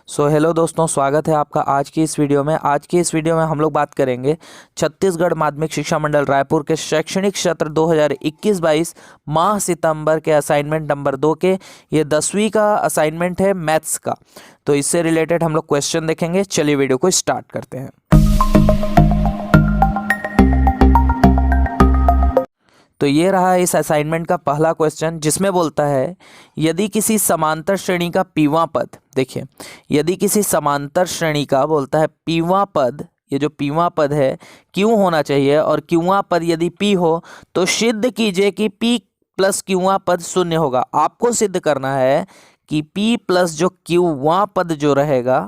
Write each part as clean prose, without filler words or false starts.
Hello दोस्तों, स्वागत है आपका आज की इस वीडियो में। आज की इस वीडियो में हम लोग बात करेंगे छत्तीसगढ़ माध्यमिक शिक्षा मंडल रायपुर के शैक्षणिक सत्र 2021-22 माह सितंबर के असाइनमेंट नंबर 2 के। ये 10वीं का असाइनमेंट है मैथ्स का। तो इससे रिलेटेड हम लोग क्वेश्चन देखेंगे। चलिए वीडियो को स्टार्ट करते हैं। तो ये रहा इस असाइनमेंट का पहला क्वेश्चन, जिसमें बोलता है यदि किसी समांतर श्रेणी का पीवां पद, देखिए यदि किसी समांतर श्रेणी का बोलता है पीवां पद, ये जो पीवां पद है क्यों होना चाहिए, और क्यूवां पद यदि पी हो तो सिद्ध कीजिए कि पी प्लस क्यूवां पद शून्य होगा। आपको सिद्ध करना है कि पी प्लस जो क्यूवां पद जो रहेगा,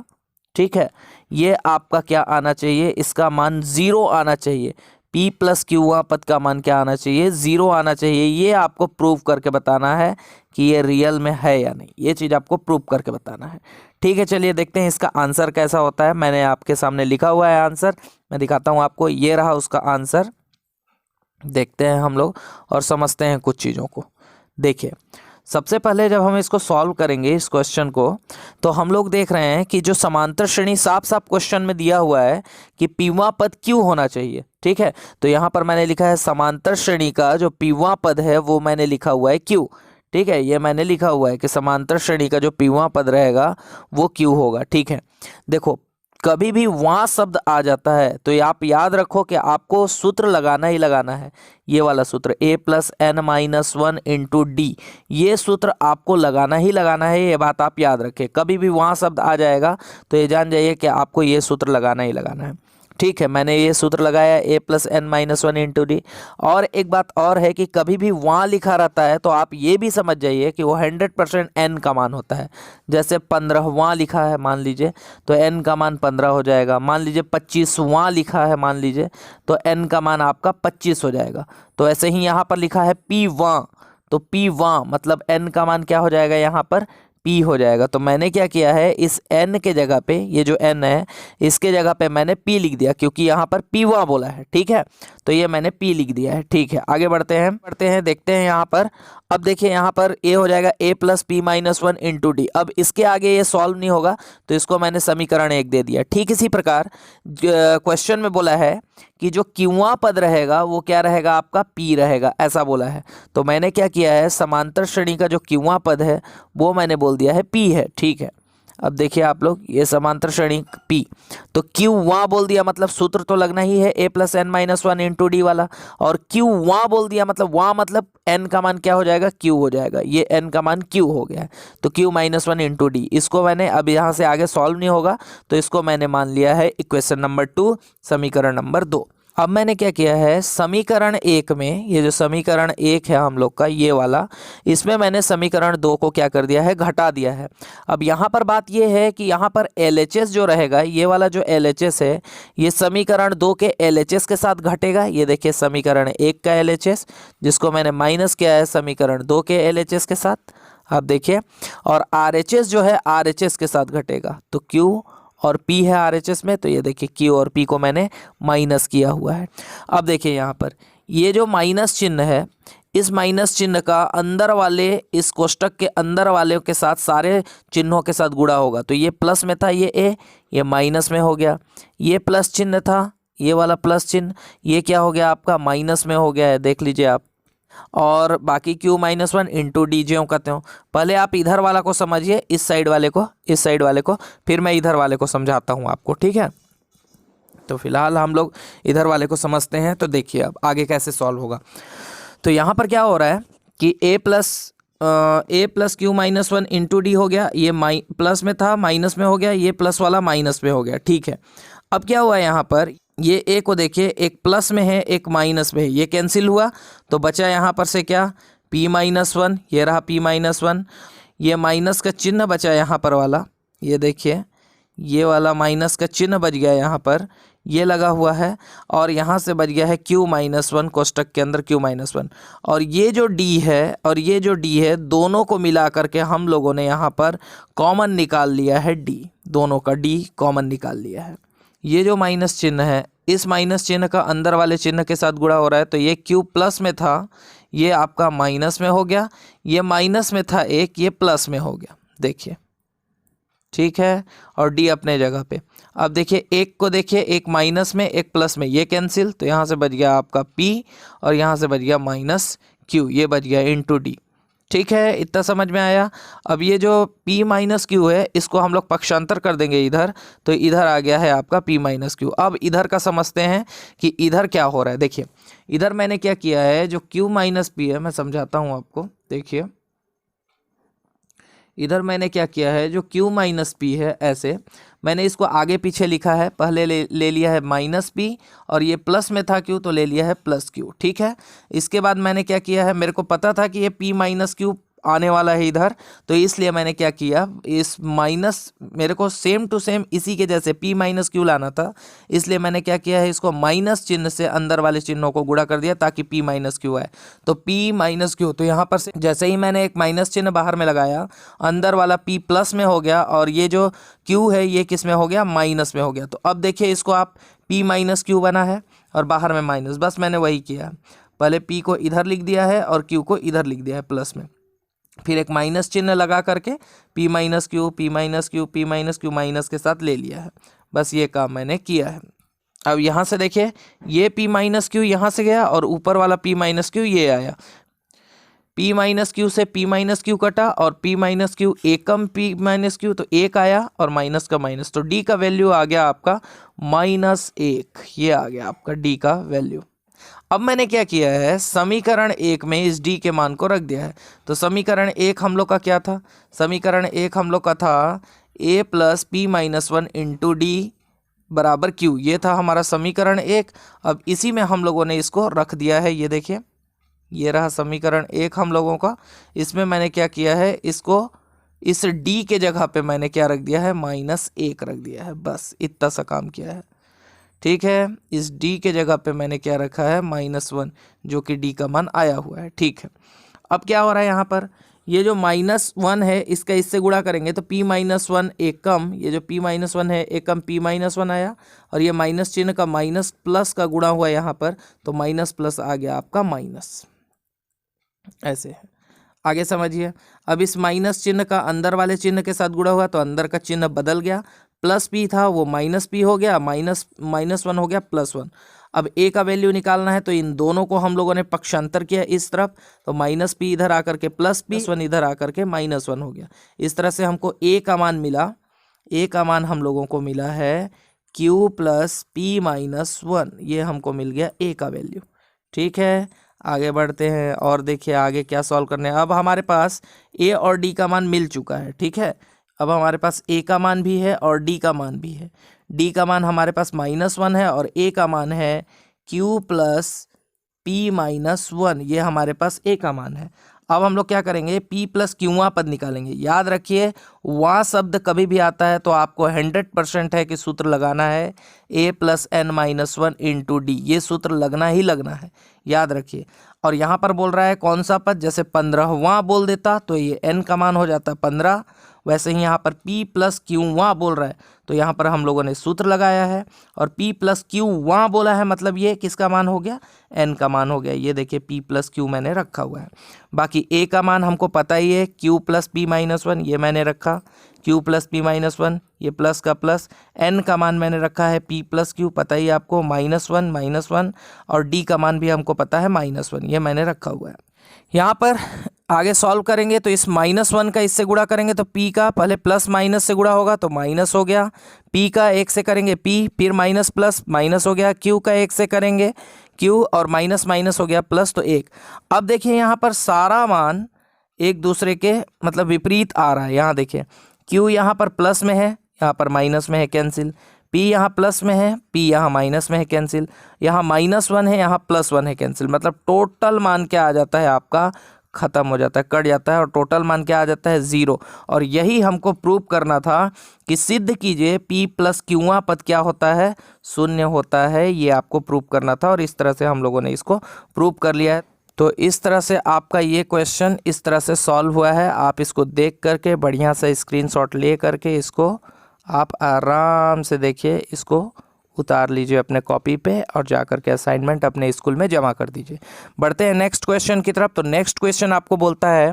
ठीक है, ये आपका क्या आना चाहिए, इसका मान 0 आना चाहिए। P प्लस क्यूवां पद का मान क्या आना चाहिए, 0 आना चाहिए। ये आपको प्रूव करके बताना है कि ये रियल में है या नहीं, ये चीज़ आपको प्रूव करके बताना है। ठीक है, चलिए देखते हैं इसका आंसर कैसा होता है। मैंने आपके सामने लिखा हुआ है आंसर, मैं दिखाता हूँ आपको। ये रहा उसका आंसर। देखते हैं हम लोग और समझते हैं कुछ चीज़ों को। देखिए सबसे पहले जब हम इसको सॉल्व करेंगे इस क्वेश्चन को, तो हम लोग देख रहे हैं कि जो समांतर श्रेणी साफ साफ क्वेश्चन में दिया हुआ है कि पीवां पद क्यों होना चाहिए। ठीक है, तो यहाँ पर मैंने लिखा है समांतर श्रेणी का जो पीवां पद है वो मैंने लिखा हुआ है क्यू। ठीक है, ये मैंने लिखा हुआ है कि समांतर श्रेणी का जो पीवां पद रहेगा वो क्यू होगा। ठीक है, देखो कभी भी वहाँ शब्द आ जाता है तो ये आप याद रखो कि आपको सूत्र लगाना ही लगाना है। ये वाला सूत्र a plus n minus 1 into d, ये सूत्र आपको लगाना ही लगाना है। ये बात आप याद रखें, कभी भी वहाँ शब्द आ जाएगा तो ये जान जाइए कि आपको ये सूत्र लगाना ही लगाना है। ठीक है, मैंने ये सूत्र लगाया a plus n minus 1 into d. और एक बात और है कि कभी भी वहाँ लिखा रहता है तो आप ये भी समझ जाइए कि वो 100% n का मान होता है। जैसे 15 वहाँ लिखा है मान लीजिए तो n का मान 15 हो जाएगा। मान लीजिए 25 वहाँ लिखा है मान लीजिए तो n का मान आपका 25 हो जाएगा। तो ऐसे ही यहाँ पर लिखा है p वहाँ, तो p वहाँ मतलब n का मान क्या हो जाएगा, यहाँ पर P हो जाएगा। तो मैंने क्या किया है, इस n के जगह पे, ये जो n है इसके जगह पे मैंने P लिख दिया, क्योंकि यहाँ पर पीवा बोला है। ठीक है, तो ये मैंने P लिख दिया है। ठीक है, आगे बढ़ते हैं देखते हैं यहाँ पर। अब देखिए यहाँ पर a हो जाएगा a plus P minus 1 into D. अब इसके आगे ये सॉल्व नहीं होगा तो इसको मैंने समीकरण 1 दे दिया। ठीक इसी प्रकार क्वेश्चन में बोला है कि जो क्यूवां पद रहेगा वो क्या रहेगा, आपका p रहेगा, ऐसा बोला है। तो मैंने क्या किया है, समांतर श्रेणी का जो क्यूवां पद है वो मैंने बोल दिया है p है। ठीक है, अब देखिए आप लोग, ये समांतर श्रेणी P, तो Q वहाँ बोल दिया मतलब सूत्र तो लगना ही है a plus n minus 1 into d वाला। और Q वहाँ बोल दिया मतलब वहाँ मतलब n का मान क्या हो जाएगा, Q हो जाएगा। ये n का मान Q हो गया है, तो Q माइनस 1 इंटू डी। इसको मैंने, अब यहाँ से आगे सॉल्व नहीं होगा तो इसको मैंने मान लिया है इक्वेशन नंबर 2, समीकरण नंबर 2। अब मैंने क्या किया है, समीकरण 1 में, ये जो समीकरण 1 है हम लोग का ये वाला, इसमें मैंने समीकरण 2 को क्या कर दिया है, घटा दिया है। अब यहाँ पर बात ये है कि यहाँ पर LHS जो रहेगा, ये वाला जो LHS है ये समीकरण 2 के LHS के साथ घटेगा। ये देखिए समीकरण 1 का LHS जिसको मैंने माइनस किया है समीकरण 2 के LHS के साथ, आप देखिए। और RHS जो है RHS के साथ घटेगा, तो Q और P है RHS में, तो ये देखिए Q और P को मैंने माइनस किया हुआ है। अब देखिए यहाँ पर ये जो माइनस चिन्ह है, इस माइनस चिन्ह का अंदर वाले, इस कोष्टक के अंदर वाले के साथ सारे चिन्हों के साथ गुणा होगा। तो ये प्लस में था ये a, ये माइनस में हो गया। ये प्लस चिन्ह था, ये वाला प्लस चिन्ह, ये क्या हो गया आपका, माइनस में हो गया है, देख लीजिए आप। और बाकी Q माइनस 1 इंटू डी जो कहते हो। पहले आप इधर वाला को समझिए, इस साइड वाले को, इस साइड वाले को, फिर मैं इधर वाले को समझाता हूँ आपको। ठीक है, तो फिलहाल हम लोग इधर वाले को समझते हैं। तो देखिए अब आगे कैसे सॉल्व होगा। तो यहाँ पर क्या हो रहा है कि a plus Q minus 1 into D हो गया, ये प्लस में था माइनस में हो गया, ये प्लस वाला माइनस में हो गया। ठीक है, अब क्या हुआ यहाँ पर, ये a को देखिए, एक प्लस में है एक माइनस में है, ये कैंसिल हुआ तो बचा यहाँ पर से क्या, p माइनस 1, ये रहा p माइनस 1। ये माइनस का चिन्ह बचा यहाँ पर वाला, ये देखिए ये वाला माइनस का चिन्ह बच गया यहाँ पर, ये लगा हुआ है। और यहाँ से बच गया है Q माइनस 1, कोष्टक के अंदर Q माइनस 1। और ये जो D है और ये जो D है, दोनों को मिला करके हम लोगों ने यहाँ पर कॉमन निकाल लिया है D, दोनों का D कॉमन निकाल लिया है। ये जो माइनस चिन्ह है, इस माइनस चिन्ह का अंदर वाले चिन्ह के साथ गुणा हो रहा है, तो ये Q प्लस में था, ये आपका माइनस में हो गया। ये माइनस में था एक, ये प्लस में हो गया। देखिए ठीक है, और डी अपने जगह पे। अब देखिए एक को देखिए, एक माइनस में एक प्लस में, ये कैंसिल, तो यहाँ से बच गया आपका P और यहाँ से बच गया माइनस Q, ये बच गया इंटू डी। ठीक है, इतना समझ में आया। अब ये जो P माइनस क्यू है इसको हम लोग पक्षांतर कर देंगे इधर, तो इधर आ गया है आपका P माइनस क्यू। अब इधर का समझते हैं कि इधर क्या हो रहा है। देखिए इधर मैंने क्या किया है, जो Q माइनस P है, मैं समझाता हूँ आपको। देखिए इधर मैंने क्या किया है, जो Q माइनस P है, ऐसे मैंने इसको आगे पीछे लिखा है। पहले ले लिया है माइनस P और ये प्लस में था Q, तो ले लिया है प्लस Q। ठीक है, इसके बाद मैंने क्या किया है, मेरे को पता था कि ये P माइनस Q आने वाला है इधर, तो इसलिए मैंने क्या किया, इस माइनस मेरे को सेम टू सेम इसी के जैसे P माइनस Q लाना था, इसलिए मैंने क्या किया है, इसको माइनस चिन्ह से अंदर वाले चिन्हों को गुणा कर दिया ताकि P माइनस Q आए। तो P माइनस Q, तो यहाँ पर से जैसे ही मैंने एक माइनस चिन्ह बाहर में लगाया, अंदर वाला P प्लस में हो गया और ये जो Q है ये किस में हो गया, माइनस में हो गया। तो अब देखिए इसको आप P माइनस Q बना है और बाहर में माइनस, बस मैंने वही किया, पहले P को इधर लिख दिया है और Q को इधर लिख दिया है प्लस में, फिर एक माइनस चिन्ह लगा करके P minus Q, P minus Q, P minus Q minus के साथ ले लिया है। बस ये काम मैंने किया है। अब यहाँ से देखिए ये P माइनस Q यहाँ से गया और ऊपर वाला P माइनस Q ये आया। P माइनस Q से P माइनस Q कटा और P माइनस Q एकम P माइनस Q, तो एक आया और माइनस का माइनस, तो D का वैल्यू आ गया आपका -1, ये आ गया आपका D का वैल्यू। अब मैंने क्या किया है, समीकरण 1 में इस D के मान को रख दिया है। तो समीकरण 1 हम लोग का क्या था, समीकरण 1 हम लोग का था A plus P minus 1 into D बराबर Q, ये था हमारा समीकरण 1। अब इसी में हम लोगों ने इसको रख दिया है, ये देखिए ये रहा समीकरण 1 हम लोगों का। इसमें मैंने क्या किया है, इसको इस D के जगह पे मैंने क्या रख दिया है, -1 रख दिया है, बस इतना सा काम किया है। ठीक है, इस D के जगह पे मैंने क्या रखा है, -1, जो कि D का मान आया हुआ है। ठीक है, अब क्या हो रहा है यहाँ पर, ये जो -1 है इसका इससे गुणा करेंगे तो P माइनस 1 एकम, ये जो P माइनस 1 है एकम P माइनस 1 आया और ये माइनस चिन्ह का माइनस प्लस का गुणा हुआ यहाँ पर, तो माइनस प्लस आ गया आपका माइनस, ऐसे है। आगे समझिए, अब इस माइनस चिन्ह का अंदर वाले चिन्ह के साथ गुणा हुआ तो अंदर का चिन्ह बदल गया, प्लस P था वो माइनस P हो गया, -1 हो गया +1। अब A का वैल्यू निकालना है तो इन दोनों को हम लोगों ने पक्षांतर किया इस तरफ, तो -P इधर आकर के +P1 इधर आकर के -1 हो गया। इस तरह से हमको A का मान मिला, A का मान हम लोगों को मिला है Q प्लस P माइनस 1, ये हमको मिल गया A का वैल्यू। ठीक है, आगे बढ़ते हैं और देखिए आगे क्या सॉल्व करने हैं। अब हमारे पास A और D का मान मिल चुका है। ठीक है, अब हमारे पास A का मान भी है और D का मान भी है। D का मान हमारे पास -1 है और A का मान है Q प्लस P माइनस 1, ये हमारे पास A का मान है। अब हम लोग क्या करेंगे, P प्लस क्यूआं पद निकालेंगे। याद रखिए वहाँ शब्द कभी भी आता है तो आपको 100% है कि सूत्र लगाना है A plus n minus 1 into d, ये सूत्र लगना ही लगना है, याद रखिए। और यहाँ पर बोल रहा है कौन सा पद, जैसे 15वां बोल देता तो ये n का मान हो जाता 15, वैसे ही यहाँ पर P प्लस क्यूआं बोल रहा है तो यहाँ पर हम लोगों ने सूत्र लगाया है, और P प्लस क्यूआं बोला है मतलब ये किसका मान हो गया, n का मान हो गया। ये देखिए P प्लस Q मैंने रखा हुआ है। बाकी A का मान हमको पता ही है, Q प्लस P माइनस 1 ये मैंने रखा, Q प्लस P माइनस 1 ये प्लस का प्लस, n का मान मैंने रखा है P प्लस Q, पता ही आपको -1 और D का मान भी हमको पता है -1, ये मैंने रखा हुआ है। यहाँ पर आगे सॉल्व करेंगे तो इस -1 का इससे गुणा करेंगे तो P का पहले प्लस माइनस से गुणा होगा तो माइनस हो गया, P का 1 से करेंगे P, फिर माइनस प्लस माइनस हो गया, Q का 1 से करेंगे Q और माइनस माइनस हो गया प्लस, तो 1। अब देखिए यहाँ पर सारा मान एक दूसरे के मतलब विपरीत आ रहा है। यहाँ देखिए Q यहाँ पर प्लस में है, यहाँ पर माइनस में है, कैंसिल। P यहाँ प्लस में है, P यहाँ माइनस में है, कैंसिल। यहाँ -1 है, यहाँ +1 है, कैंसिल। मतलब टोटल मान क्या आ जाता है आपका, ख़त्म हो जाता है, कट जाता है, और टोटल मान क्या आ जाता है 0। और यही हमको प्रूव करना था कि सिद्ध कीजिए P प्लस क्यूआं पद क्या होता है, शून्य होता है, ये आपको प्रूव करना था। और इस तरह से हम लोगों ने इसको प्रूव कर लिया है। तो इस तरह से आपका ये क्वेश्चन इस तरह से सॉल्व हुआ है। आप इसको देख करके बढ़िया से स्क्रीनशॉट ले करके इसको आप आराम से देखिए, इसको उतार लीजिए अपने कॉपी पे और जा कर के असाइनमेंट अपने स्कूल में जमा कर दीजिए। बढ़ते हैं नेक्स्ट क्वेश्चन की तरफ। तो नेक्स्ट क्वेश्चन आपको बोलता है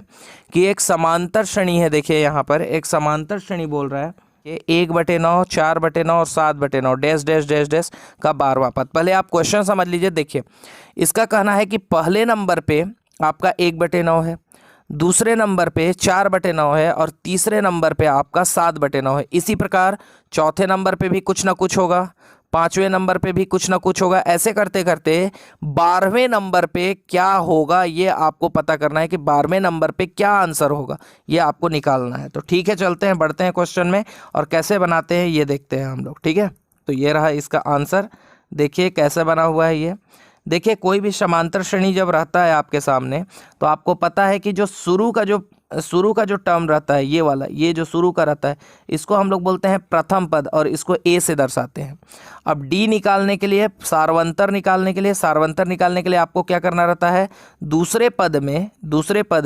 कि एक समांतर श्रेणी है। देखिए यहाँ पर एक समांतर श्रेणी बोल रहा है 1/9, 4/9 और 7/9 डैश डैश डैश डैश का 12वां पद। पहले आप क्वेश्चन समझ लीजिए। देखिए, इसका कहना है कि पहले नंबर पे आपका 1/9 है, दूसरे नंबर पे 4/9 है और तीसरे नंबर पे आपका 7/9 है। इसी प्रकार चौथे नंबर पे भी कुछ ना कुछ होगा, पांचवें नंबर पे भी कुछ ना कुछ होगा। ऐसे करते करते 12वें नंबर पे क्या होगा ये आपको पता करना है कि 12वें नंबर पे क्या आंसर होगा, ये आपको निकालना है। तो ठीक है, चलते हैं, बढ़ते हैं क्वेश्चन में और कैसे बनाते हैं ये देखते हैं हम लोग। ठीक है, तो ये रहा इसका आंसर। देखिए कैसे बना हुआ है ये। देखिए, कोई भी समांतर श्रेणी जब रहता है आपके सामने तो आपको पता है कि जो शुरू का जो टर्म रहता है, ये वाला, ये जो शुरू का रहता है, इसको हम लोग बोलते हैं प्रथम पद और इसको ए से दर्शाते हैं। अब डी निकालने के लिए, सारवंतर निकालने के लिए आपको क्या करना रहता है, दूसरे पद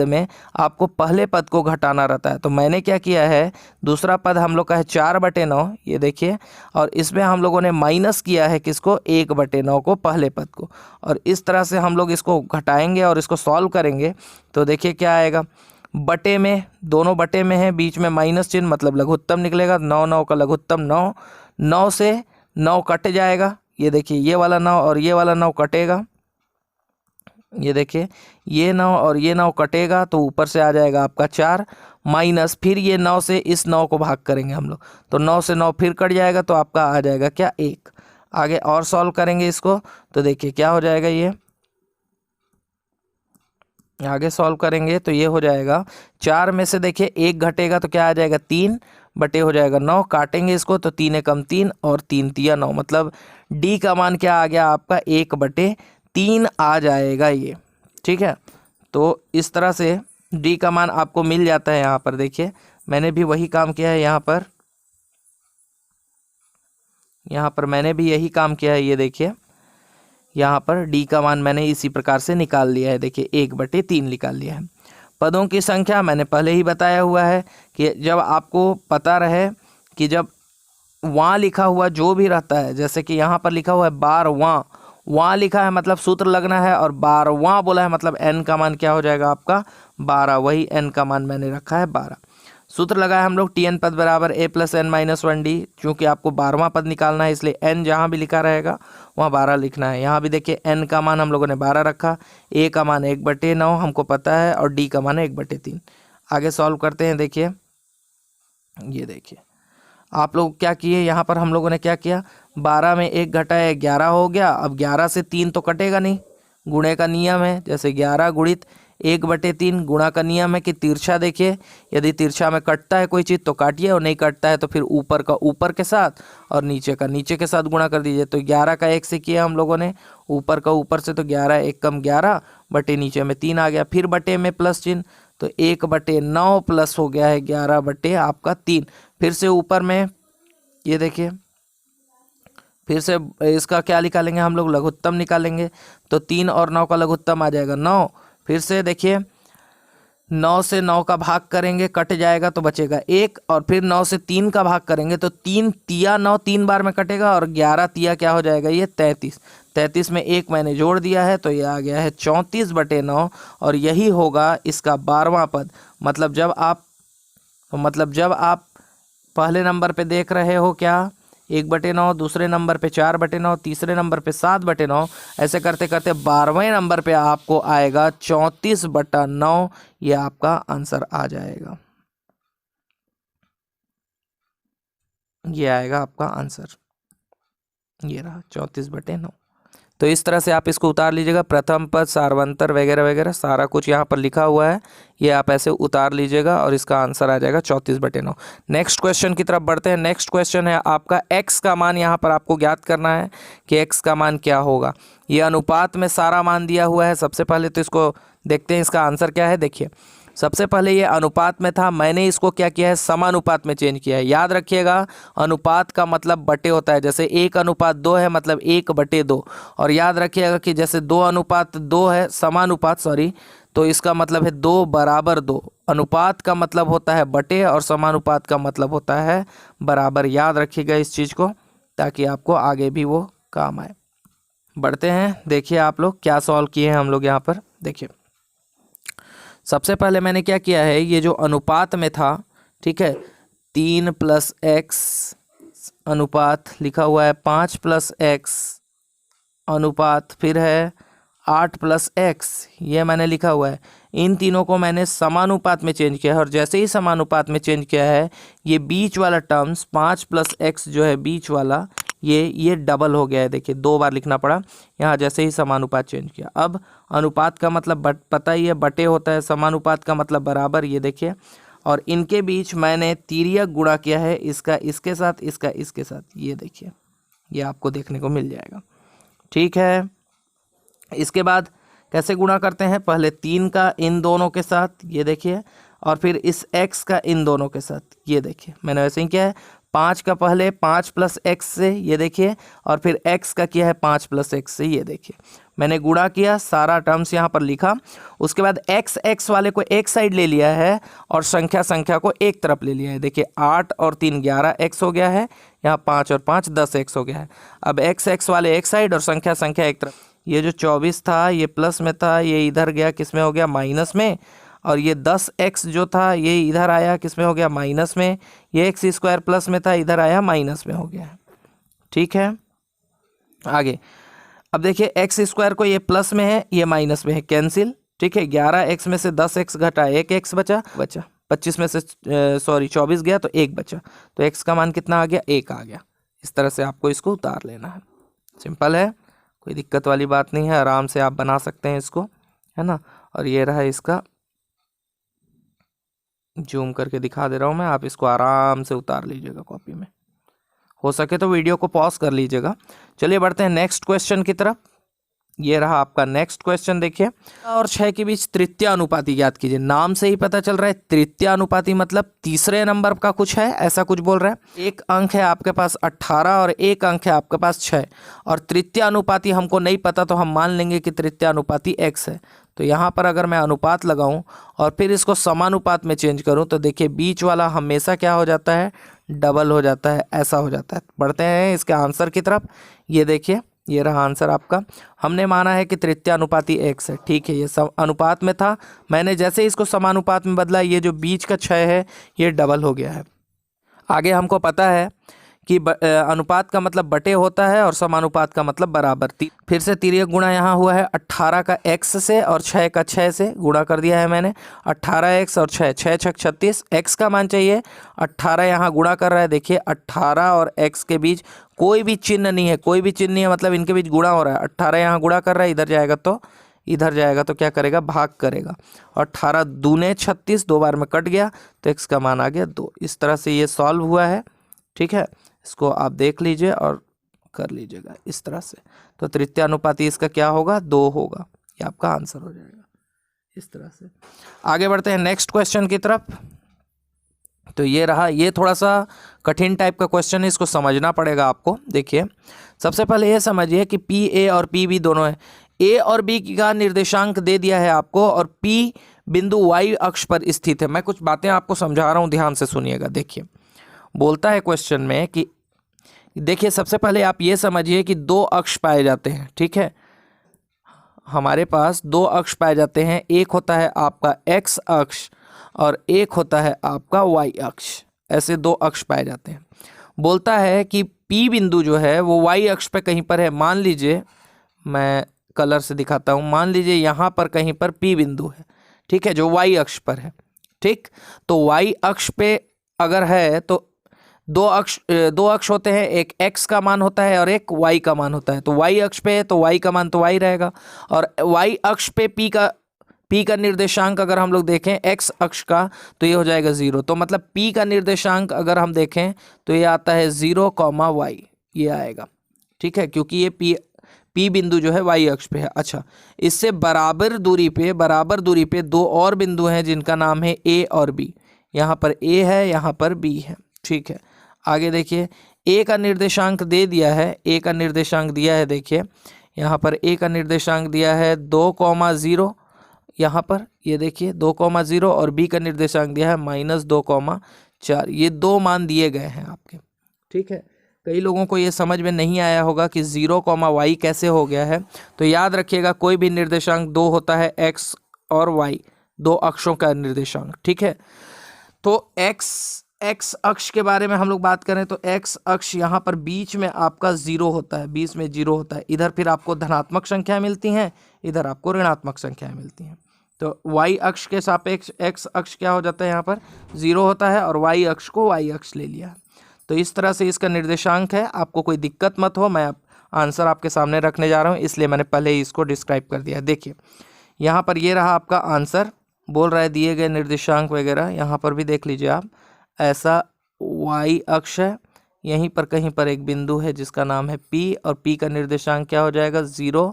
में आपको पहले पद को घटाना रहता है। तो मैंने क्या किया है, दूसरा पद हम लोग का है 4/9, ये देखिए, और इसमें हम लोगों ने माइनस किया है किसको, 1/9 को, पहले पद को। और इस तरह से हम लोग इसको घटाएंगे और इसको सॉल्व करेंगे तो देखिए क्या आएगा, बटे में, दोनों बटे में है, बीच में माइनस चिन्ह, मतलब लघुत्तम निकलेगा। 9 9 का लघुत्तम 9, 9 से 9 कट जाएगा। ये देखिए, ये वाला 9 और ये वाला 9 कटेगा। ये देखिए, ये 9 और ये 9 कटेगा तो ऊपर से आ जाएगा आपका 4, माइनस फिर ये 9 से इस 9 को भाग करेंगे हम लोग, तो 9 से 9 फिर कट जाएगा तो आपका आ जाएगा क्या, 1। आगे और सॉल्व करेंगे इसको तो देखिए क्या हो जाएगा, ये आगे सॉल्व करेंगे तो ये हो जाएगा, 4 में से देखिए 1 घटेगा तो क्या आ जाएगा, 3 बटे हो जाएगा 9, काटेंगे इसको तो 3 एकम 3 और 3 तिया 9, मतलब डी का मान क्या आ गया आपका, 1/3 आ जाएगा ये। ठीक है, तो इस तरह से डी का मान आपको मिल जाता है। यहाँ पर देखिए मैंने भी वही काम किया है, यहाँ पर मैंने भी यही काम किया है। ये देखिए यहाँ पर डी का मान मैंने इसी प्रकार से निकाल लिया है। देखिए 1/3 निकाल लिया है। पदों की संख्या मैंने पहले ही बताया हुआ है कि जब आपको पता रहे कि जब वहाँ लिखा हुआ जो भी रहता है, जैसे कि यहाँ पर लिखा हुआ है 12वां, वहाँ लिखा है मतलब सूत्र लगना है, और 12वां बोला है मतलब n का मान क्या हो जाएगा आपका 12, वही n का मान मैंने रखा है 12। सूत्र लगाया हम लोग, tn पद बराबर a + n-1d। चूँकि आपको 12वां पद निकालना है इसलिए n जहाँ भी लिखा रहेगा वहाँ 12 लिखना है। यहाँ भी देखिए n का मान हम लोगों ने 12 रखा, a का मान 1/9 हमको पता है और d का मान 1/3। आगे सॉल्व करते हैं। देखिए ये देखिए आप लोग क्या किए, यहाँ पर हम लोगों ने क्या किया, 12 में 1 घटाया 11 हो गया। अब 11 से 3 तो कटेगा नहीं, गुणे का नियम है, जैसे 11 गुणित 1/3, गुणा का नियम है कि तिरछा, देखिए यदि तिरछा में कटता है कोई चीज़ तो काटिए, और नहीं कटता है तो फिर ऊपर का ऊपर के साथ और नीचे का नीचे के साथ गुणा कर दीजिए। तो 11 का 1 से किया हम लोगों ने, ऊपर का ऊपर से, तो 11 1 कम 11 बटे नीचे में 3 आ गया, फिर बटे में प्लस चिन्ह, तो 1/9 प्लस हो गया है 11 बटे आपका 3। फिर से ऊपर में ये देखिए, फिर से इसका क्या निकालेंगे हम लोग, लघुत्तम निकालेंगे, तो 3 और 9 का लघुत्तम आ जाएगा 9। फिर से देखिए 9 से 9 का भाग करेंगे, कट जाएगा तो बचेगा 1, और फिर 9 से 3 का भाग करेंगे तो 3 तिया 9 3 बार में कटेगा, और 11 तिया क्या हो जाएगा, ये 33। 33 में 1 मैंने जोड़ दिया है तो ये आ गया है 34/9, और यही होगा इसका 12वां पद। मतलब जब आप पहले नंबर पे देख रहे हो क्या 1/9, दूसरे नंबर पे 4/9, तीसरे नंबर पे 7/9, ऐसे करते करते 12वें नंबर पे आपको आएगा 34/9, ये आपका आंसर आ जाएगा, ये आएगा आपका आंसर, ये रहा 34/9। तो इस तरह से आप इसको उतार लीजिएगा, प्रथम पद, सारवंतर वगैरह वगैरह सारा कुछ यहाँ पर लिखा हुआ है, ये आप ऐसे उतार लीजिएगा और इसका आंसर आ जाएगा 34/9। नेक्स्ट क्वेश्चन की तरफ बढ़ते हैं। नेक्स्ट क्वेश्चन है आपका x का मान, यहाँ पर आपको ज्ञात करना है कि x का मान क्या होगा। ये अनुपात में सारा मान दिया हुआ है। सबसे पहले तो इसको देखते हैं इसका आंसर क्या है। देखिए सबसे पहले ये अनुपात में था, मैंने इसको क्या किया है, समानुपात में चेंज किया है। याद रखिएगा अनुपात का मतलब बटे होता है, जैसे 1:2 है मतलब 1/2, और याद रखिएगा कि जैसे 2:2 है, समानुपात सॉरी, तो इसका मतलब है 2 = 2। अनुपात का मतलब होता है बटे और समानुपात का मतलब होता है बराबर। याद रखिएगा इस चीज़ को ताकि आपको आगे भी वो काम आए। बढ़ते हैं, देखिए आप लोग क्या सॉल्व किए हैं हम लोग यहाँ पर। देखिए सबसे पहले मैंने क्या किया है, ये जो अनुपात में था, ठीक है, 3 + x अनुपात लिखा हुआ है 5 + x अनुपात फिर है 8 + x, ये मैंने लिखा हुआ है। इन तीनों को मैंने समानुपात में चेंज किया है और जैसे ही समानुपात में चेंज किया है ये बीच वाला टर्म्स 5 + x जो है बीच वाला ये डबल हो गया है। देखिए 2 बार लिखना पड़ा यहाँ जैसे ही समानुपात चेंज किया। अब अनुपात का मतलब पता ही है बटे होता है, समानुपात का मतलब बराबर, ये देखिए। और इनके बीच मैंने तिर्यक गुणा किया है, इसका इसके साथ, इसका इसके साथ, ये देखिए, ये आपको देखने को मिल जाएगा। ठीक है, इसके बाद कैसे गुणा करते हैं, पहले 3 का इन दोनों के साथ, ये देखिए, और फिर इस x का इन दोनों के साथ, ये देखिए मैंने वैसे ही किया है। 5 का पहले 5 + x से, ये देखिए, और फिर x का किया है 5 + x से, ये देखिए मैंने गुणा किया, सारा टर्म्स यहाँ पर लिखा। उसके बाद x वाले को एक साइड ले लिया है और संख्या को एक तरफ ले लिया है। देखिए 8 और 3 11x हो गया है, यहाँ 5 और 5 10x हो गया है। अब x वाले एक साइड और संख्या एक तरफ। ये जो 24 था ये प्लस में था, ये इधर गया किस में हो गया, माइनस में। और ये 10x जो था ये इधर आया किस में हो गया, माइनस में। ये x² प्लस में था, इधर आया माइनस में हो गया है। ठीक है, आगे अब देखिए x² को ये प्लस में है, ये माइनस में है, कैंसिल। ठीक है, 11x में से 10x घटा 1x बचा 25 में से 24 गया तो 1 बचा, तो x का मान कितना आ गया, 1 आ गया। इस तरह से आपको इसको उतार लेना है। सिंपल है, कोई दिक्कत वाली बात नहीं है, आराम से आप बना सकते हैं इसको, है ना। और ये रहा इसका, जूम करके दिखा दे रहा हूँ मैं, आप इसको आराम से उतार लीजिएगा कॉपी में। हो सके तो वीडियो को पॉज कर लीजिएगा। चलिए बढ़ते हैं नेक्स्ट क्वेश्चन की तरफ। ये रहा आपका नेक्स्ट क्वेश्चन, देखिए। और 6 के बीच तृतीय अनुपाती ज्ञात कीजिए। नाम से ही पता चल रहा है तृतीय अनुपाती मतलब तीसरे नंबर का कुछ है, ऐसा कुछ बोल रहा है। एक अंक है आपके पास 18 और एक अंक है आपके पास 6, और तृतीय अनुपाती हमको नहीं पता तो हम मान लेंगे कि तृतीय अनुपाती x है। तो यहाँ पर अगर मैं अनुपात लगाऊं और फिर इसको समानुपात में चेंज करूं तो देखिए बीच वाला हमेशा क्या हो जाता है, डबल हो जाता है, ऐसा हो जाता है। बढ़ते हैं इसके आंसर की तरफ। ये देखिए, ये रहा आंसर आपका। हमने माना है कि तृतीय अनुपाती x है। ठीक है, ये अनुपात में था, मैंने जैसे इसको समानुपात में बदला, ये जो बीच का 6 है ये डबल हो गया है। आगे हमको पता है कि अनुपात का मतलब बटे होता है और समानुपात का मतलब बराबर। फिर से तिर्यक गुणा यहाँ हुआ है 18 का x से और 6 का 6 से गुणा कर दिया है मैंने। 18x और 6 6 6 36, x का मान चाहिए, 18 यहाँ गुणा कर रहा है। देखिए 18 और x के बीच कोई भी चिन्ह नहीं है, कोई भी चिन्ह नहीं है, मतलब इनके बीच गुणा हो रहा है। 18 यहाँ गुणा कर रहा है, इधर जाएगा तो क्या करेगा, भाग करेगा। और 18 दूने 36, 2 बार में कट गया तो x का मान आ गया 2। इस तरह से ये सॉल्व हुआ है। ठीक है, इसको आप देख लीजिए और कर लीजिएगा इस तरह से। तो तृतीय अनुपाती इसका क्या होगा, 2 होगा, ये आपका आंसर हो जाएगा इस तरह से। आगे बढ़ते हैं नेक्स्ट क्वेश्चन की तरफ। तो ये रहा, ये थोड़ा सा कठिन टाइप का क्वेश्चन है, इसको समझना पड़ेगा आपको। देखिए सबसे पहले ये समझिए कि पी ए और पी बी दोनों है। ए और बी का निर्देशांक दे दिया है आपको और पी बिंदु वाई अक्ष पर स्थित है। मैं कुछ बातें आपको समझा रहा हूँ, ध्यान से सुनिएगा। देखिए बोलता है क्वेश्चन में कि देखिए सबसे पहले आप ये समझिए कि 2 अक्ष पाए जाते हैं। ठीक है, हमारे पास 2 अक्ष पाए जाते हैं, एक होता है आपका x अक्ष और एक होता है आपका y अक्ष। ऐसे 2 अक्ष पाए जाते हैं। बोलता है कि P बिंदु जो है वो y अक्ष पे कहीं पर है। मान लीजिए, मैं कलर से दिखाता हूँ, मान लीजिए यहाँ पर कहीं पर P बिंदु है। ठीक है, जो y अक्ष पर है। ठीक, तो y अक्ष पे अगर है तो दो अक्ष होते हैं, एक x का मान होता है और एक y का मान होता है। तो y अक्ष पे है तो y का मान तो y रहेगा, और y अक्ष पे p का निर्देशांक अगर हम लोग देखें x अक्ष का तो ये हो जाएगा 0। तो मतलब p का निर्देशांक अगर हम देखें तो ये आता है 0, y, ये आएगा। ठीक है, क्योंकि ये p बिंदु जो है y अक्ष पे है। अच्छा, इससे बराबर दूरी पे 2 और बिंदु हैं जिनका नाम है a और b। यहाँ पर a है, यहाँ पर b है। ठीक है, आगे देखिए a का निर्देशांक दे दिया है, a का निर्देशांक दिया है। देखिए यहाँ पर a का निर्देशांक दिया है 2,0, यहाँ पर ये देखिए 2,0, और b का निर्देशांक दिया है -2,4। ये 2 मान दिए गए हैं आपके। ठीक है, कई लोगों को ये समझ में नहीं आया होगा कि 0,y कैसे हो गया है। तो याद रखिएगा कोई भी निर्देशांक 2 होता है, x और y, 2 अक्षों का निर्देशांक। ठीक है, तो x एक्स अक्ष के बारे में हम लोग बात करें तो एक्स अक्ष यहाँ पर बीच में आपका 0 होता है, बीच में 0 होता है। इधर फिर आपको धनात्मक संख्या मिलती हैं, इधर आपको ऋणात्मक संख्याएं मिलती हैं। तो y अक्ष के सापेक्ष x अक्ष क्या हो जाता है, यहाँ पर 0 होता है और y अक्ष को y अक्ष ले लिया। तो इस तरह से इसका निर्देशांक है। आपको कोई दिक्कत मत हो, मैं आंसर आपके सामने रखने जा रहा हूँ, इसलिए मैंने पहले ही इसको डिस्क्राइब कर दिया है। देखिए यहाँ पर ये रहा आपका आंसर, बोल रहा है दिए गए निर्देशांक वगैरह। यहाँ पर भी देख लीजिए आप, ऐसा y अक्ष है, यहीं पर कहीं पर एक बिंदु है जिसका नाम है P, और P का निर्देशांक क्या हो जाएगा 0,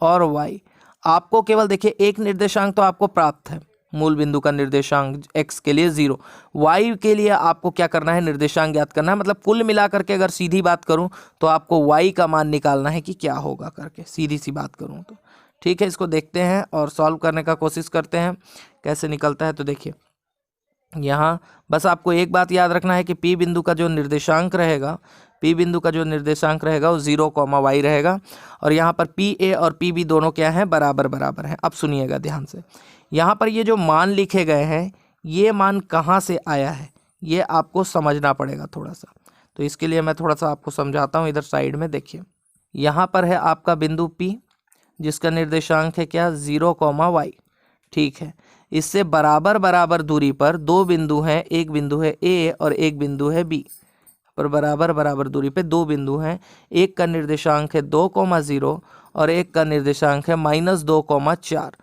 और y आपको केवल देखिए एक निर्देशांक तो आपको प्राप्त है, मूल बिंदु का निर्देशांक x के लिए 0, y के लिए आपको क्या करना है, निर्देशांक ज्ञात करना है। मतलब कुल मिलाकर के अगर सीधी बात करूं तो आपको y का मान निकालना है कि क्या होगा करके, सीधी सी बात करूं तो। ठीक है, इसको देखते हैं और सॉल्व करने का कोशिश करते हैं कैसे निकलता है। तो देखिए यहाँ बस आपको एक बात याद रखना है कि P बिंदु का जो निर्देशांक रहेगा, P बिंदु का जो निर्देशांक रहेगा वो 0, y रहेगा। और यहाँ पर PA और PB दोनों क्या हैं, बराबर बराबर हैं। अब सुनिएगा ध्यान से, यहाँ पर ये जो मान लिखे गए हैं, ये मान कहाँ से आया है ये आपको समझना पड़ेगा थोड़ा सा। तो इसके लिए मैं थोड़ा सा आपको समझाता हूँ। इधर साइड में देखिए, यहाँ पर है आपका बिंदु P जिसका निर्देशांक है क्या 0, y। ठीक है, इससे बराबर बराबर दूरी पर दो बिंदु हैं, एक बिंदु है A और एक बिंदु है B। पर बराबर बराबर दूरी पे दो बिंदु हैं, एक का निर्देशांक है 2, 0 और एक का निर्देशांक है -2, 4।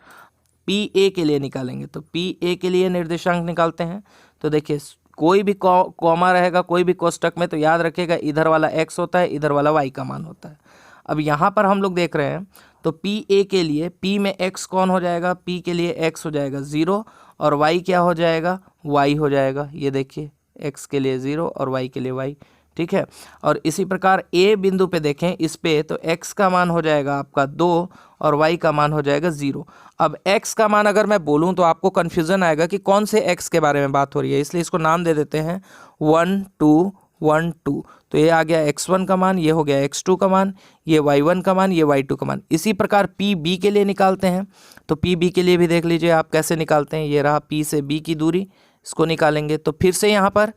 PA के लिए निकालेंगे तो PA के लिए निर्देशांक निकालते हैं। तो देखिए कोई भी कॉमा रहेगा कोई भी कोष्टक में, तो याद रखिएगा इधर वाला x होता है, इधर वाला y का मान होता है। अब यहाँ पर हम लोग देख रहे हैं तो PA के लिए P में x कौन हो जाएगा, P के लिए x हो जाएगा 0 और y क्या हो जाएगा, y हो जाएगा। ये देखिए x के लिए 0 और y के लिए y। ठीक है, और इसी प्रकार A बिंदु पे देखें इस पे, तो x का मान हो जाएगा आपका 2 और y का मान हो जाएगा 0। अब x का मान अगर मैं बोलूं तो आपको कन्फ्यूज़न आएगा कि कौन से x के बारे में बात हो रही है, इसलिए इसको नाम दे देते हैं 1, 2, 1, 2। तो ये आ गया x1 का मान, ये हो गया x2 का मान, ये y1 का मान, ये y2 का मान। इसी प्रकार PB के लिए निकालते हैं तो PB के लिए भी देख लीजिए आप कैसे निकालते हैं। ये रहा P से B की दूरी, इसको निकालेंगे तो फिर से यहाँ पर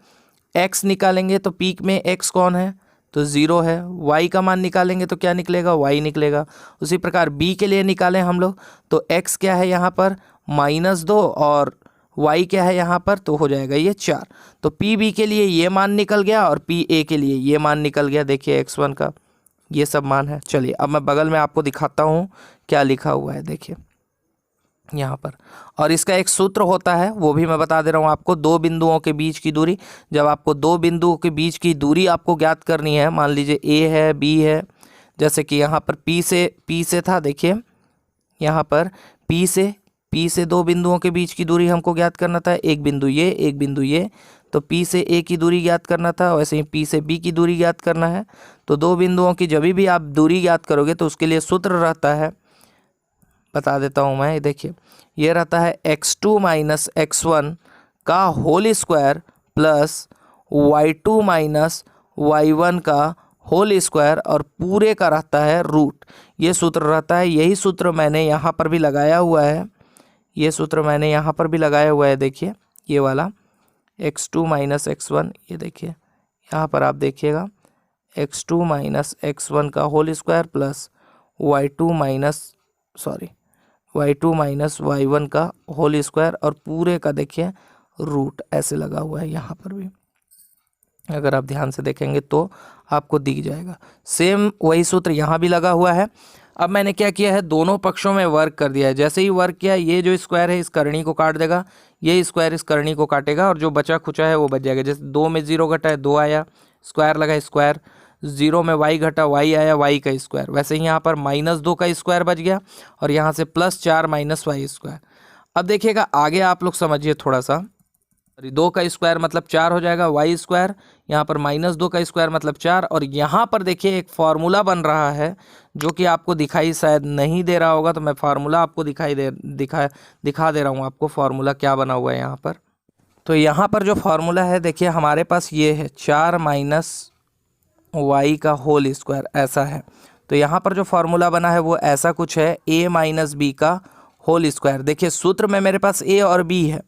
x निकालेंगे तो P में x कौन है, तो 0 है। y का मान निकालेंगे तो क्या निकलेगा, y निकलेगा। उसी प्रकार B के लिए निकालें हम लोग तो x क्या है यहाँ पर -2 और y क्या है यहाँ पर, तो हो जाएगा ये 4। तो PB के लिए ये मान निकल गया और PA के लिए ये मान निकल गया। देखिए x1 का ये सब मान है। चलिए अब मैं बगल में आपको दिखाता हूँ क्या लिखा हुआ है, देखिए यहाँ पर। और इसका एक सूत्र होता है, वो भी मैं बता दे रहा हूँ आपको। दो बिंदुओं के बीच की दूरी, जब आपको दो बिंदुओं के बीच की दूरी आपको ज्ञात करनी है, मान लीजिए A है B है, जैसे कि यहाँ पर P से था, देखिए यहाँ पर P से दो बिंदुओं के बीच की दूरी हमको ज्ञात करना था, एक बिंदु ये एक बिंदु ये, तो P से A की दूरी ज्ञात करना था, वैसे ही P से B की दूरी ज्ञात करना है। तो दो बिंदुओं की जब भी आप दूरी ज्ञात करोगे तो उसके लिए सूत्र रहता है, बता देता हूँ मैं। देखिए ये रहता है x2 माइनस x1 का whole square plus y2 minus y1 का होल स्क्वायर और पूरे का रहता है रूट। ये सूत्र रहता है, यही सूत्र मैंने यहाँ पर भी लगाया हुआ है, ये सूत्र मैंने यहाँ पर भी लगाया हुआ है। देखिए ये वाला x2 माइनस x1, ये देखिए यहाँ पर आप देखिएगा x2 माइनस x1 का whole square plus y2 minus y1 का होल स्क्वायर और पूरे का देखिए रूट ऐसे लगा हुआ है। यहाँ पर भी अगर आप ध्यान से देखेंगे तो आपको दिख जाएगा। सेम वही सूत्र यहाँ भी लगा हुआ है। अब मैंने क्या किया है, दोनों पक्षों में वर्क कर दिया है। जैसे ही वर्क किया, ये जो स्क्वायर है इस करनी को काट देगा, ये स्क्वायर इस करनी को काटेगा और जो बचा खुचा है वो बच जाएगा। जैसे 2 में 0 घटा है 2 आया, स्क्वायर लगा स्क्वायर, 0 में y घटा y आया y का स्क्वायर। वैसे ही यहाँ पर -2 का स्क्वायर बच गया और यहाँ से +4 माइनस y स्क्वायर। अब देखिएगा आगे आप लोग समझिए थोड़ा सा, 2 का स्क्वायर मतलब 4 हो जाएगा, y स्क्वायर, यहाँ पर -2 का स्क्वायर मतलब 4। और यहाँ पर देखिए एक फार्मूला बन रहा है जो कि आपको दिखाई शायद नहीं दे रहा होगा, तो मैं फार्मूला आपको दिखा दे रहा हूँ आपको फार्मूला क्या बना हुआ है यहाँ पर। तो यहाँ पर जो फार्मूला है देखिए हमारे पास ये है 4 माइनस y का होल स्क्वायर, ऐसा है। तो यहाँ पर जो फार्मूला बना है वो ऐसा कुछ है, a माइनस b का होल स्क्वायर। देखिए सूत्र में मेरे पास a और b है,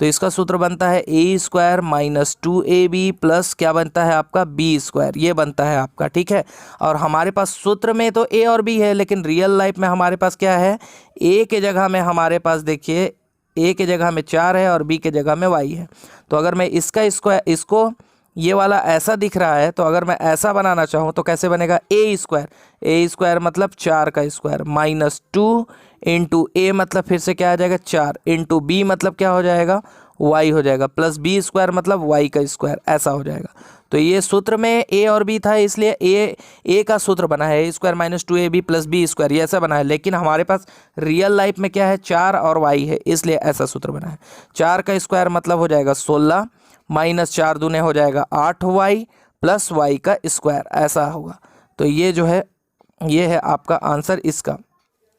तो इसका सूत्र बनता है a square minus 2ab plus क्या बनता है आपका बी स्क्वायर, ये बनता है आपका, ठीक है। और हमारे पास सूत्र में तो ए और बी है, लेकिन रियल लाइफ में हमारे पास क्या है, ए के जगह में हमारे पास देखिए ए के जगह में 4 है और बी के जगह में वाई है। तो अगर मैं इसका इसको ये वाला ऐसा दिख रहा है, तो अगर मैं ऐसा बनाना चाहूँ तो कैसे बनेगा, ए स्क्वायर मतलब 4 का स्क्वायर माइनस 2 इंटू ए मतलब फिर से क्या आ जाएगा 4 इंटू बी मतलब क्या हो जाएगा वाई हो जाएगा, प्लस बी स्क्वायर मतलब वाई का स्क्वायर, ऐसा हो जाएगा। तो ये सूत्र में ए और बी था, इसलिए ए का सूत्र बना है a square minus 2ab plus b square, ये ऐसा बना है। लेकिन हमारे पास रियल लाइफ में क्या है, 4 और वाई है, इसलिए ऐसा सूत्र बना है। 4 का स्क्वायर मतलब हो जाएगा 16 माइनस 4 दूने हो जाएगा 8y प्लस वाई का स्क्वायर, ऐसा होगा। तो ये जो है ये है आपका आंसर इसका,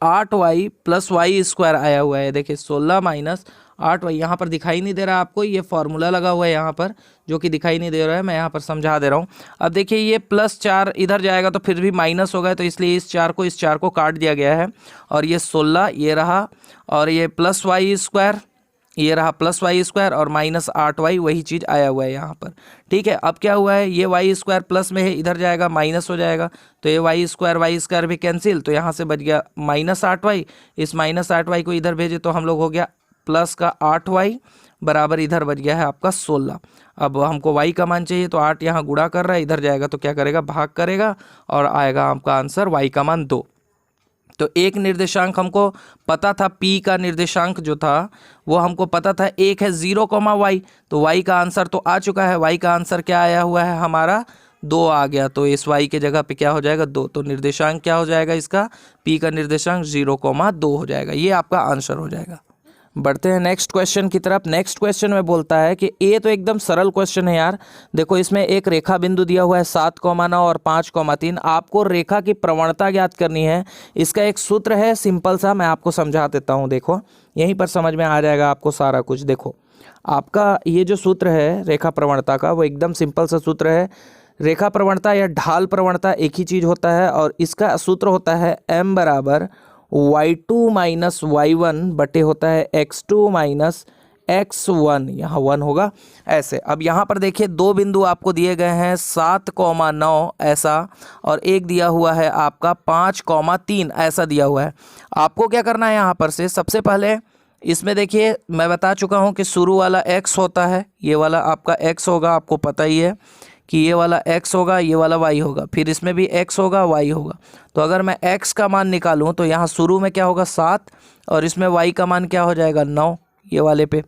8y प्लस वाई स्क्वायर आया हुआ है। देखिए 16 माइनस 8y, यहाँ पर दिखाई नहीं दे रहा आपको, ये फॉर्मूला लगा हुआ है यहाँ पर जो कि दिखाई नहीं दे रहा है, मैं यहाँ पर समझा दे रहा हूँ। अब देखिए ये प्लस 4 इधर जाएगा तो फिर भी माइनस होगा, तो इसलिए इस 4 को काट दिया गया है। और ये 16 ये रहा, और ये प्लस वाई स्क्वायर ये रहा प्लस वाई स्क्वायर, और माइनस 8y वही चीज़ आया हुआ है यहाँ पर, ठीक है। अब क्या हुआ है, ये वाई स्क्वायर प्लस में है, इधर जाएगा माइनस हो जाएगा, तो ये वाई स्क्वायर भी कैंसिल, तो यहाँ से बच गया माइनस 8y। इस माइनस 8y को इधर भेजे तो हम लोग हो गया प्लस का 8y बराबर इधर बच गया है आपका 16। अब हमको y का मान चाहिए, तो 8 यहाँ गुणा कर रहा है, इधर जाएगा तो क्या करेगा भाग करेगा, और आएगा आपका आंसर y का मान 2। तो एक निर्देशांक हमको पता था, p का निर्देशांक जो था वो हमको पता था, एक है 0, तो y का आंसर तो आ चुका है। y का आंसर क्या आया हुआ है हमारा 2 आ गया, तो इस y के जगह पे क्या हो जाएगा 2, तो निर्देशांक क्या हो जाएगा इसका, p का निर्देशांक 0,2 हो जाएगा, ये आपका आंसर हो जाएगा। बढ़ते हैं नेक्स्ट क्वेश्चन की तरफ। नेक्स्ट क्वेश्चन में बोलता है कि ए तो एकदम सरल क्वेश्चन है यार। देखो इसमें एक रेखा बिंदु दिया हुआ है 7,9 और 5,3। आपको रेखा की प्रवणता ज्ञात करनी है। इसका एक सूत्र है सिंपल सा, मैं आपको समझा देता हूँ। देखो यहीं पर समझ में आ जाएगा आपको सारा कुछ। देखो आपका ये जो सूत्र है रेखा प्रवणता का, वो एकदम सिंपल सा सूत्र है। रेखा प्रवणता या ढाल प्रवणता एक ही चीज़ होता है, और इसका सूत्र होता है m बराबर y2 माइनस y1 बटे होता है x2 माइनस x1, यहाँ 1 होगा ऐसे। अब यहाँ पर देखिए दो बिंदु आपको दिए गए हैं 7,9 ऐसा, और एक दिया हुआ है आपका 5,3 ऐसा दिया हुआ है। आपको क्या करना है यहाँ पर से, सबसे पहले इसमें देखिए मैं बता चुका हूँ कि शुरू वाला x होता है, ये वाला आपका x होगा, आपको पता ही है कि ये वाला x होगा, ये वाला y होगा, फिर इसमें भी x होगा y होगा। तो अगर मैं x का मान निकालूं तो यहाँ शुरू में क्या होगा 7, और इसमें y का मान क्या हो जाएगा 9 ये वाले पे,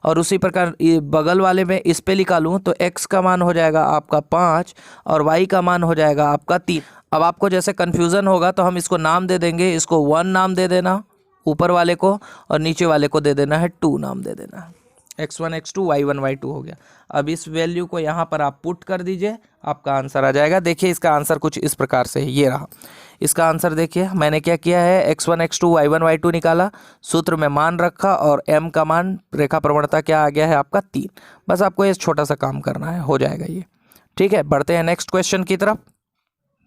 और उसी प्रकार ये बगल वाले में इस पे निकालूं तो x का मान हो जाएगा आपका 5 और y का मान हो जाएगा आपका 3। अब आपको जैसे कन्फ्यूज़न होगा तो हम इसको नाम दे देंगे, इसको 1 नाम दे देना ऊपर वाले को, और नीचे वाले को दे देना है 2 नाम दे देना है। x1 x2 y1 y2 हो गया। अब इस वैल्यू को यहाँ पर आप पुट कर दीजिए, आपका आंसर आ जाएगा। देखिए इसका आंसर कुछ इस प्रकार से है, ये रहा इसका आंसर। देखिए मैंने क्या किया है, x1 x2 y1 y2 निकाला, सूत्र में मान रखा, और m का मान रेखा प्रवणता क्या आ गया है आपका 3। बस आपको ये छोटा सा काम करना है, हो जाएगा ये, ठीक है। बढ़ते हैं नेक्स्ट क्वेश्चन की तरफ।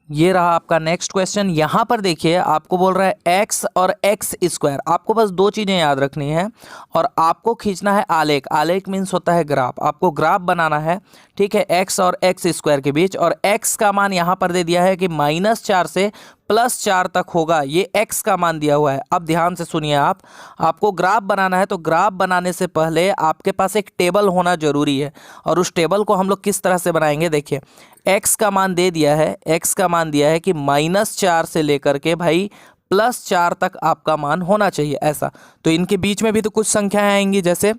ये रहा आपका नेक्स्ट क्वेश्चन। यहाँ पर देखिए आपको बोल रहा है x और x स्क्वायर। आपको बस दो चीज़ें याद रखनी है, और आपको खींचना है आलेख। आलेख मीन्स होता है ग्राफ, आपको ग्राफ बनाना है, ठीक है, x और x स्क्वायर के बीच। और x का मान यहाँ पर दे दिया है कि -4 से +4 तक होगा, ये x का मान दिया हुआ है। अब ध्यान से सुनिए, आपको ग्राफ बनाना है, तो ग्राफ बनाने से पहले आपके पास एक टेबल होना जरूरी है, और उस टेबल को हम लोग किस तरह से बनाएंगे। देखिए x का मान दे दिया है, x का मान दिया है कि -4 से लेकर के भाई +4 तक आपका मान होना चाहिए ऐसा। तो इनके बीच में भी तो कुछ संख्याएं आएंगी, जैसे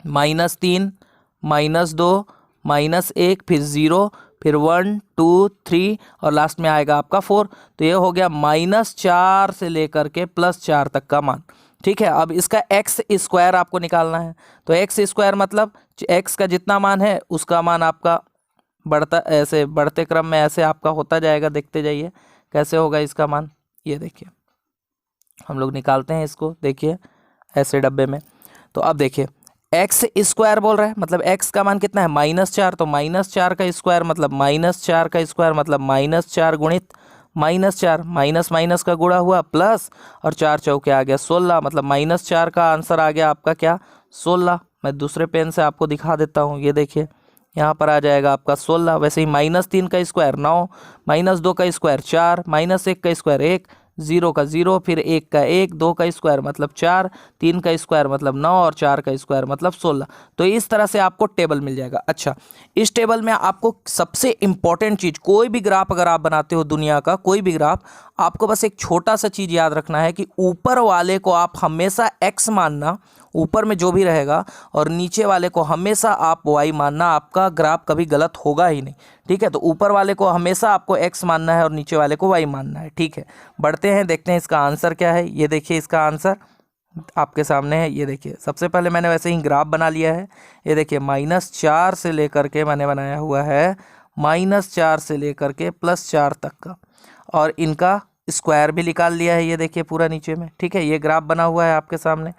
-3 -2 -1 फिर 0 फिर 1 2 3 और लास्ट में आएगा आपका 4। तो ये हो गया -4 से लेकर के +4 तक का मान, ठीक है। अब इसका x स्क्वायर आपको निकालना है, तो x स्क्वायर मतलब x का जितना मान है उसका मान आपका बढ़ता, ऐसे बढ़ते क्रम में ऐसे आपका होता जाएगा। देखते जाइए कैसे होगा इसका मान। ये देखिए हम लोग निकालते हैं इसको, देखिए ऐसे डब्बे में। तो अब देखिए एक्स स्क्वायर बोल रहा है, मतलब x का मान कितना है -4, तो -4 का स्क्वायर मतलब -4 का स्क्वायर मतलब -4 गुणित -4, माइनस माइनस का गुणा हुआ प्लस, और 4 चौके आ गया 16, मतलब -4 का आंसर आ गया आपका क्या 16। मैं दूसरे पेन से आपको दिखा देता हूँ। ये देखिए यहाँ पर आ जाएगा आपका 16, वैसे ही -3 का स्क्वायर 9, -2 का स्क्वायर 4, -1 का स्क्वायर 1, 0 का 0, फिर 1 का 1, 2 का स्क्वायर मतलब 4, 3 का स्क्वायर मतलब 9 और 4 का स्क्वायर मतलब 16। तो इस तरह से आपको टेबल मिल जाएगा। अच्छा, इस टेबल में आपको सबसे इंपॉर्टेंट चीज़, कोई भी ग्राफ अगर आप बनाते हो दुनिया का कोई भी ग्राफ, आपको बस एक छोटा सा चीज़ याद रखना है कि ऊपर वाले को आप हमेशा x मानना, ऊपर में जो भी रहेगा, और नीचे वाले को हमेशा आप y मानना। आपका ग्राफ कभी गलत होगा ही नहीं, ठीक है। तो ऊपर वाले को हमेशा आपको x मानना है और नीचे वाले को y मानना है, ठीक है। बढ़ते हैं, देखते हैं इसका आंसर क्या है। ये देखिए इसका आंसर आपके सामने है। ये देखिए सबसे पहले मैंने वैसे ही ग्राफ बना लिया है। ये देखिए -4 से लेकर के मैंने बनाया हुआ है -4 से लेकर के +4 तक का, और इनका स्क्वायर भी निकाल लिया है। ये देखिए पूरा नीचे में, ठीक है। ये ग्राफ बना हुआ है आपके सामने।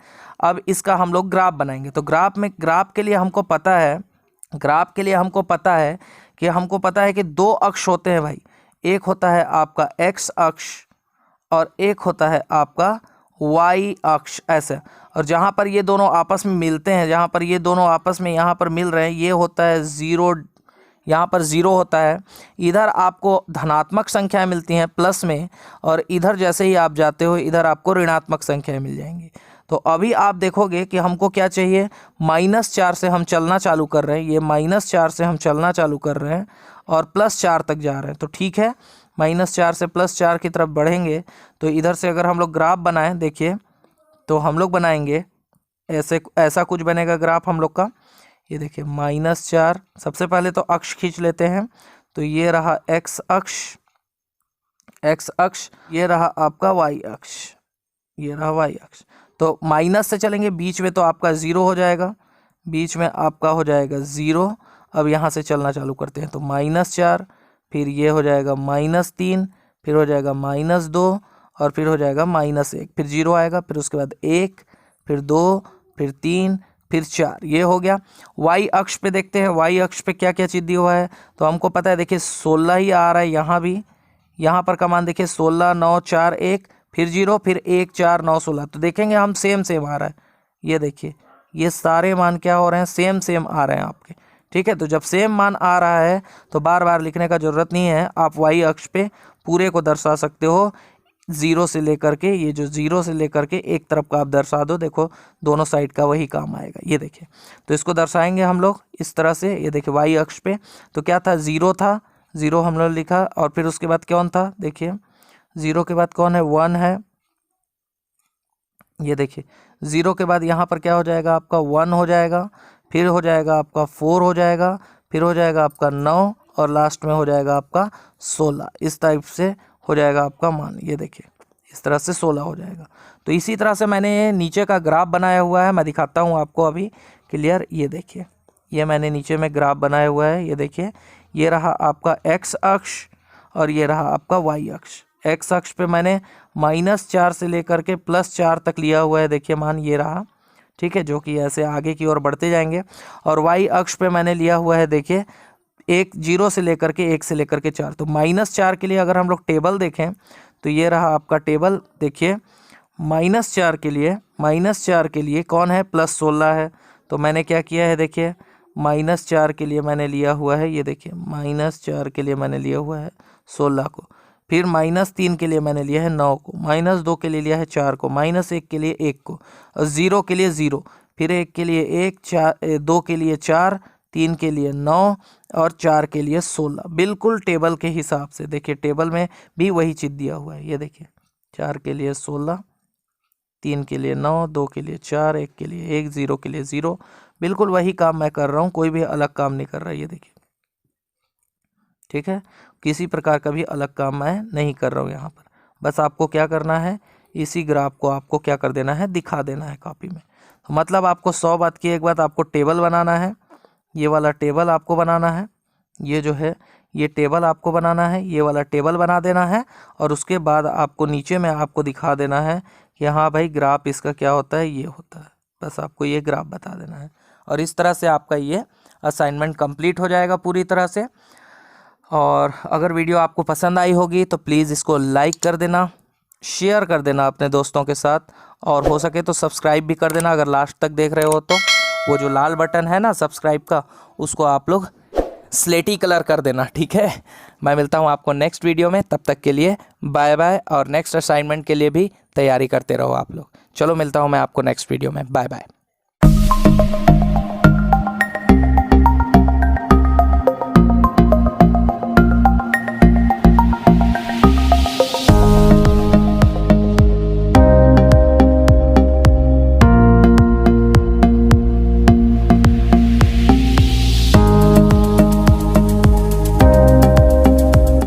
अब इसका हम लोग ग्राफ बनाएंगे। तो ग्राफ के लिए हमको पता है, कि 2 अक्ष होते हैं भाई। एक होता है आपका x अक्ष और एक होता है आपका y अक्ष, ऐसे। और जहाँ पर ये दोनों आपस में मिलते हैं, जहाँ पर ये दोनों आपस में यहाँ पर मिल रहे हैं, ये होता है 0, यहाँ पर 0 होता है। इधर आपको धनात्मक संख्याएं मिलती हैं प्लस में, और इधर जैसे ही आप जाते हो इधर आपको ऋणात्मक संख्याएं मिल जाएंगी। तो अभी आप देखोगे कि हमको क्या चाहिए, -4 से हम चलना चालू कर रहे हैं। ये -4 से हम चलना चालू कर रहे हैं और +4 तक जा रहे हैं। तो ठीक है, -4 से +4 की तरफ बढ़ेंगे। तो इधर से अगर हम लोग ग्राफ बनाएं, देखिए तो हम लोग बनाएंगे ऐसा कुछ बनेगा ग्राफ हम लोग का। ये देखिए -4, सबसे पहले तो अक्ष खींच लेते हैं। तो ये रहा x अक्ष, ये रहा आपका y अक्ष, ये रहा y अक्ष। तो माइनस से चलेंगे, बीच में तो आपका 0 हो जाएगा, बीच में आपका हो जाएगा 0। अब यहाँ से चलना चालू करते हैं। तो -4, फिर ये हो जाएगा -3, फिर हो जाएगा -2, और फिर हो जाएगा -1, फिर 0 आएगा, फिर उसके बाद 1, फिर 2, फिर 3, फिर 4। ये हो गया। y अक्ष पे देखते हैं, y अक्ष पे क्या क्या चीज़ दिया हुआ है। तो हमको पता है, देखिए 16 ही आ रहा है यहाँ भी। यहाँ पर का मान देखिए 16, 9, 4, 1, फिर 0, फिर 1, 4, 9, 16। तो देखेंगे हम सेम आ रहा है। ये देखिए ये सारे मान क्या हो रहे हैं, सेम आ रहे हैं आपके, ठीक है। तो जब सेम मान आ रहा है तो बार बार लिखने का ज़रूरत नहीं है। आप y अक्ष पे पूरे को दर्शा सकते हो, 0 से लेकर के, ये जो 0 से लेकर के एक तरफ का आप दर्शा दो, देखो दोनों साइड का वही काम आएगा। ये देखिए, तो इसको दर्शाएंगे हम लोग इस तरह से। ये देखिए y अक्ष पे तो क्या था, 0 था, 0 हम लोग लिखा, और फिर उसके बाद कौन था, देखिए 0 के बाद कौन है, 1 है। ये देखिए 0 के बाद यहाँ पर क्या हो जाएगा, आपका 1 हो जाएगा, फिर हो जाएगा आपका 4 हो जाएगा, फिर हो जाएगा आपका 9, और लास्ट में हो जाएगा आपका 16। इस टाइप से हो जाएगा आपका मान। ये देखिए इस तरह से 16 हो जाएगा। तो इसी तरह से मैंने नीचे का ग्राफ बनाया हुआ है, मैं दिखाता हूँ आपको अभी क्लियर। ये देखिए ये मैंने नीचे में ग्राफ बनाया हुआ है। ये देखिए ये रहा आपका x अक्ष और ये रहा आपका y अक्ष। x अक्ष पे मैंने -4 से लेकर के +4 तक लिया हुआ है, देखिए मान ये रहा, ठीक है, जो कि ऐसे आगे की ओर बढ़ते जाएंगे। और y अक्ष पे मैंने लिया हुआ है, देखिए 0 से लेकर के 1 से लेकर के 4। तो -4 के लिए अगर हम लोग टेबल देखें तो ये रहा आपका टेबल। देखिए -4 के लिए कौन है, +16 है। तो मैंने क्या किया है, देखिए -4 के लिए मैंने लिया हुआ है, ये देखिए -4 के लिए मैंने लिया हुआ है 16 को, फिर -3 के लिए मैंने लिया है 9 को, -2 के लिए लिया है 4 को, -1 के लिए 1 को, और 0 के लिए 0, फिर 1 के लिए 1, 2 के लिए 4, 3 के लिए 9 और 4 के लिए 16। बिल्कुल टेबल के हिसाब से। देखिए टेबल में भी वही चीज़ दिया हुआ है। ये देखिए 4 के लिए 16, 3 के लिए 9, 2 के लिए 4, 1 के लिए 1, 0 के लिए 0। बिल्कुल वही काम मैं कर रहा हूँ, कोई भी अलग काम नहीं कर रहा। ये देखिए, ठीक है, किसी प्रकार का भी अलग काम मैं नहीं कर रहा हूँ यहाँ पर। बस आपको क्या करना है, इसी ग्राफ को आपको क्या कर देना है, दिखा देना है कॉपी में। तो मतलब आपको 100 बात की एक बात, आपको टेबल बनाना है। ये वाला टेबल आपको बनाना है, ये जो है ये टेबल आपको बनाना है, ये वाला टेबल बना देना है। और उसके बाद आपको नीचे में आपको दिखा देना है कि हाँ भाई ग्राफ इसका क्या होता है, ये होता है। बस आपको ये ग्राफ बता देना है, और इस तरह से आपका ये असाइनमेंट कंप्लीट हो जाएगा पूरी तरह से। और अगर वीडियो आपको पसंद आई होगी तो प्लीज़ इसको लाइक कर देना, शेयर कर देना अपने दोस्तों के साथ, और हो सके तो सब्सक्राइब भी कर देना अगर लास्ट तक देख रहे हो तो। वो जो लाल बटन है ना सब्सक्राइब का, उसको आप लोग स्लेटी कलर कर देना, ठीक है। मैं मिलता हूँ आपको नेक्स्ट वीडियो में, तब तक के लिए बाय बाय। और नेक्स्ट असाइनमेंट के लिए भी तैयारी करते रहो आप लोग। चलो मिलता हूँ मैं आपको नेक्स्ट वीडियो में, बाय बाय।